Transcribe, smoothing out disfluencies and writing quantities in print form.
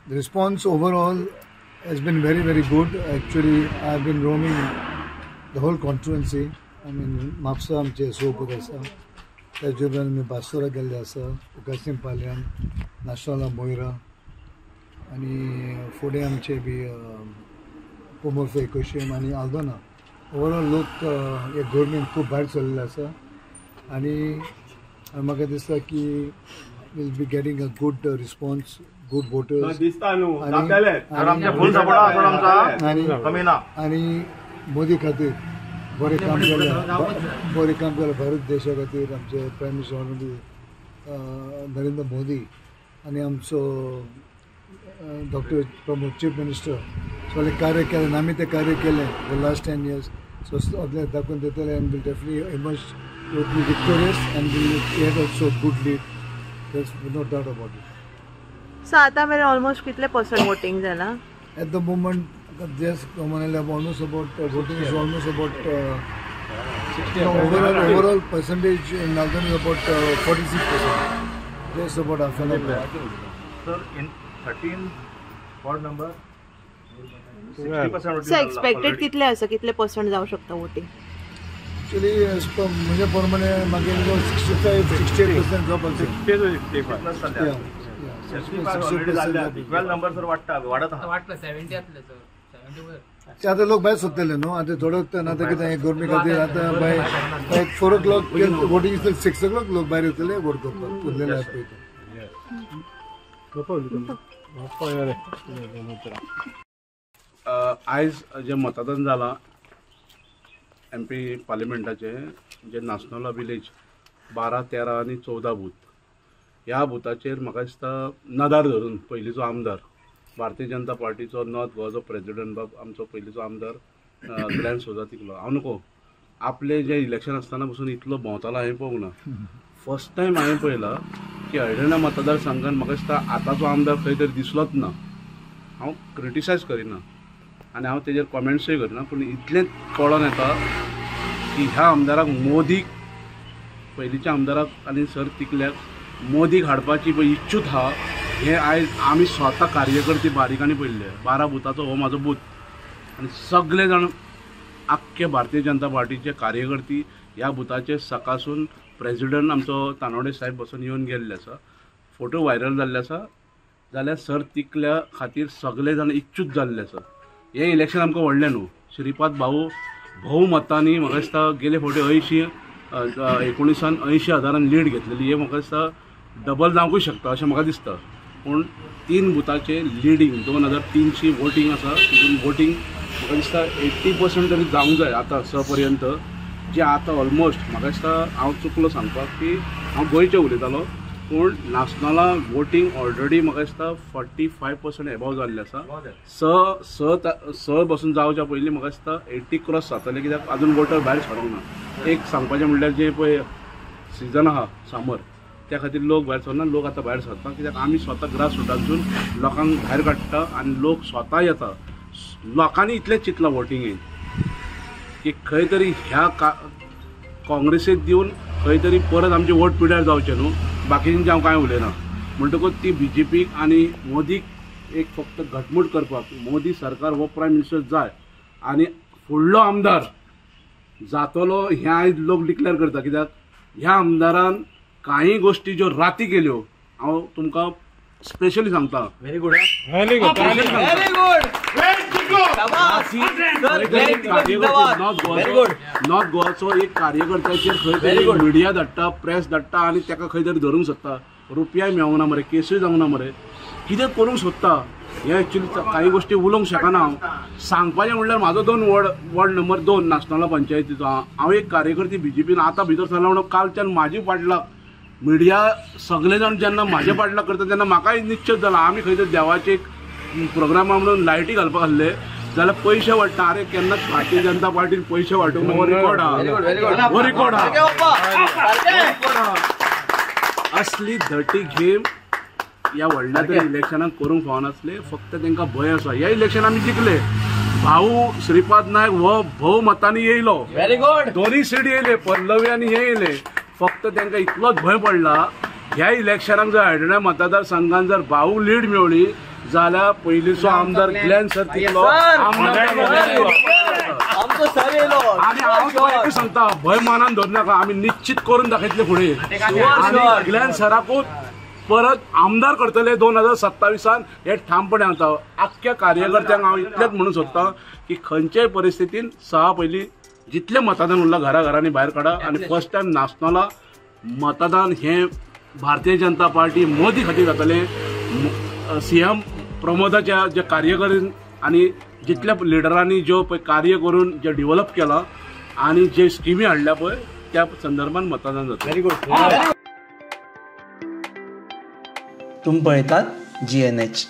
The response overall has been very, very good. Actually, I've been roaming the whole constituency. I mean, Mapusa आमचे सोपूत आसा, त्याचे उपरांत आमी बासोरा गेल्ले आसा, उकासीम पालयान, नाशनाला मोयरा, आनी फुडें आमचे बी पोमोर्फे इकोशियम आनी आल्दोना. ओवरऑल लोक हे गव्हर्मेंट खूब भायर चल्लेले आसा आनी म्हाका दिसता की will be getting a good response, good voters आनी मोदी खातीर बरें काम केलें भारत देशा खातीर आमचे prime minister honourable Narendra Modi आनी आमचो डॉक्टर प्रमोद चीफ मिनिस्टर सगळे कार्य केलें, आमी तें कार्य केलें द लास्ट 10 years. सो सगळे दाखोवन दितले end will definitely emerge would be victorious and will get also good lead. There's no doubt about it. So आता मेरे almost कितले % voting झाला? At the moment, just almost about voting is almost about 60. Overall percentage in Nalgoni is about 46%. Just about half an hour. Sir, in 13 ward number, 60% So expected कितले असं कितले % जाऊ शकता voting? Actually, म्हणजे प्रमाणे मागीर 65-68% जावपाक जाय. 12 नंबर सर वाडत आहा. 70 आतले सर, 70 वर. ते आतां लोक भायर सोदतले न्हू, आतां थोडो वक्तान आतां कितें गव्हर्मेंट खातीर आतां भायर 4 o'clock वोटींग 6 o'clock लोक भायर येतले वोट करपाक उरलेले आयज जे मतदान जालां MP पार्लिमेंटाचे जे नासनोला विलेज 12, 13 आनी 14 बूथ, ह्या बुथाचेर म्हाका दिसता नदार धरून पयलींचो आमदार भारतीय जनता पार्टीचो नॉर्थ गोवाचो प्रेसिडेंट बाब आमचो पयलींचो आमदार ग्लॅन सोजा तिकलो. हांव नको आपले जे इलेक्शन आसतना पसून इतलो भोंवतालो हांवें पळोवंक ना. फर्स्ट टायम हांवें पळयलां की हळडणा मतदारसंघान म्हाका दिसता आतांचो आमदार खंय तरी दिसलोच ना. हांव क्रिटिसायज करिना आनी हांव तेजेर कॉमेंट्सूय करना, पूण इतलेंच कळोन येता की ह्या आमदाराक मोदीक पयलींच्या आमदाराक आनी सर तिकल्याक मोदीक हाडपाची पळय इच्छूत आहा हें आयज आमी स्वता कार्यकर्ते बारीकांनी पळयल्ले. 12 बुथाचो हो म्हाजो बूथ आनी सगळे जाण आख्खे भारतीय जनता पार्टीचे कार्यकर्ते ह्या बुथाचेर सकाळसून प्रेसिडेंट आमचो तानोडे साहेब बसून येवन गेल्ले आसा. फोटो व्हायरल जाल्ले आसा जाल्यार सर तिकल्या खातीर सगळे जाण इच्छूत जाल्ले आसा. हे इलेक्शन आमकां व्हडलें न्हू. श्रीपाद भाऊ भोव मतांनी म्हाका दिसता गेले फावटी 1980,000 लीड घेतलेली. हे म्हाका दिसता डबल जावंकूय शकता अशें म्हाका दिसता. पूण 3 बुथाचे लिडींग 2300 वोटींग आसा. तितून वोटींग म्हाका दिसता 80% तरी जावंक जाय आतां स पर्यंत, जे आतां ऑलमोस्ट म्हाका दिसता हांव चुकलो सांगपाक की हांव गोंयचे उलयतालो पूण नासनला वोटींग ऑलरेडी म्हाका दिसता 45% एबाव जाल्लें आसा. स बसून जावच्या पयलीं म्हाका दिसता 80 क्रॉस जातलें, कित्याक आजून वोटर भायर सरोंक ना. एक सांगपाचें म्हणल्यार जे पळय सिजन आहा समर त्या खातीर लोक भायर सरना. लोक आतां भायर सरता कित्याक आमी स्वता ग्रास रुटांतसून लोकांक भायर काडटा आनी लोक स्वता येता. लोकांनी इतलेंच चिंतलां वोटींगेन की खंय तरी ह्या काँग्रेसीक दिवन खंय तरी परत आमचें वोट पिड्यार जावचें न्हू. बाकीच्यांचें हांव कांय उलयना. म्हणटकूच ती BJPक आनी मोदीक एक फक्त घटमूट करपाक मोदी सरकार हो प्रायम मिनिस्टर जाय आनी फुडलो आमदार जातलो हें आयज लोक डिक्लेअर करता. कित्याक ह्या आमदारान काही गोष्टी ज्यो राती केल्यो हांव तुमकां स्पेशली सांगता. Very good. नॉर्थ गोवाचो एक कार्यकर्त्याचेर खंय तरी मिडिया धाडटा, प्रेस धाडटा आनी ताका खंय तरी धरूंक सोदता. रुपयाय मेळोंक ना मरे, केसूय जावंक ना मरे, कितें करूंक सोदता हे एक्चुली काही गोष्टी उलोवंक शकना. हांव सांगपाचें म्हणल्यार म्हाजो वॉर्ड नंबर 2 नासनला पंचायतीचो हांव एक कार्यकर्ती BJPन आतां भितर सरला म्हणून कालच्यान म्हाजी फाटल्यान मिडिया सगळे जाण जेन्ना म्हाजे फाटल्यान करता तेन्ना म्हाकाय निश्चित जाला आमी खंय तरी देवाचे प्रोग्रामा म्हणून लायटी घालपाक आसले जाल्यार पयशे वाडटा. अरे केन्नाच भारतीय जनता पार्टीन पयशे वाडूंक हो रिकॉर्ड आहा. असली धटी गेम ह्या व्हडल्या तरी इलेक्शनाक करूंक फावनासले. फक्त तांकां भंय आसा. ह्या इलेक्शन आमी जिखले. भाऊ श्रीपाद नायक हो भोव मतांनी येयलो. दोन्ही सीट येयले, पल्लवी आनी हे येयले. फक्त तांकां इतलोच भंय पडला ह्या इलेक्शनाक जर हळडणा मतदारसंघात जर भाऊ लीड मेळ्ळी जाल्यार पयलींचो आमदार ग्लेन सर तितलो आमदार आणि हांव तुका एकूच सांगता भंय मनान धर नाका आमी निश्चित करून दाखयतले फुडें आणि ग्लेन सराकूच परत आमदार करतले 2027 हे ठामपणे सांगता. आख्ख्या कार्यकर्त्यांक हांव इतलेंच म्हणूंक सोदतां की खंयच्याय परिस्थितीन सहा पयलीं जितलें मतदान उरलां घरांनी भायर काडा आणि फर्स्ट टायम नासनला मतदान हे भारतीय जनता पार्टी मोदी खातीर जातलें. सीएम प्रमोदाच्या जे कार्यकर्त्यां आणि जितल्या लिडरांनी जो पळय कार्य करून जे डेव्हलप केला आणि जे स्किमी हाडल्या पळय त्या संदर्भात मतदान जातलें. Very good. तुम्ही पळयतात GNH.